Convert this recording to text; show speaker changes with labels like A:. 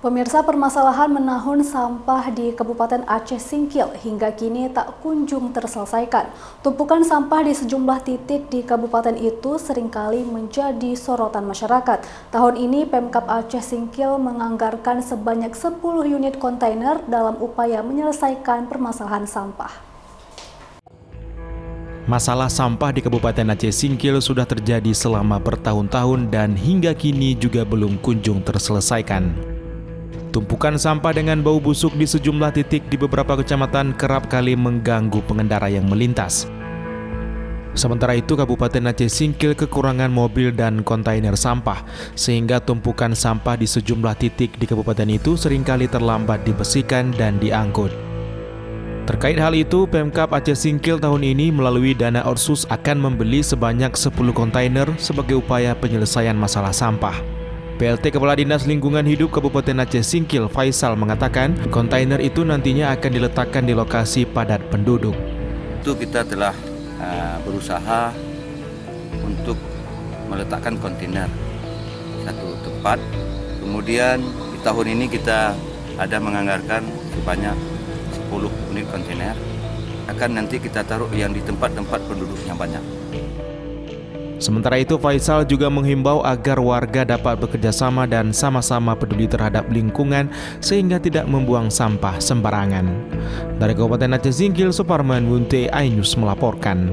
A: Pemirsa, permasalahan menahun sampah di Kabupaten Aceh Singkil hingga kini tak kunjung terselesaikan. Tumpukan sampah di sejumlah titik di kabupaten itu seringkali menjadi sorotan masyarakat. Tahun ini Pemkab Aceh Singkil menganggarkan sebanyak 10 unit kontainer dalam upaya menyelesaikan permasalahan sampah.
B: Masalah sampah di Kabupaten Aceh Singkil sudah terjadi selama bertahun-tahun dan hingga kini juga belum kunjung terselesaikan. Tumpukan sampah dengan bau busuk di sejumlah titik di beberapa kecamatan kerap kali mengganggu pengendara yang melintas. Sementara itu, Kabupaten Aceh Singkil kekurangan mobil dan kontainer sampah, sehingga tumpukan sampah di sejumlah titik di kabupaten itu seringkali terlambat dibersihkan dan diangkut. Terkait hal itu, Pemkab Aceh Singkil tahun ini melalui dana Otsus akan membeli sebanyak 10 kontainer sebagai upaya penyelesaian masalah sampah. PLT Kepala Dinas Lingkungan Hidup Kabupaten Aceh Singkil, Faisal, mengatakan kontainer itu nantinya akan diletakkan di lokasi padat penduduk.
C: Itu kita telah berusaha untuk meletakkan kontainer satu tempat. Kemudian di tahun ini kita ada menganggarkan sebanyak 10 unit kontainer. Akan nanti kita taruh yang di tempat-tempat penduduknya banyak.
B: Sementara itu, Faisal juga menghimbau agar warga dapat bekerjasama dan sama-sama peduli terhadap lingkungan sehingga tidak membuang sampah sembarangan. Dari Kabupaten Aceh Singkil, Suparman Bunte, iNews melaporkan.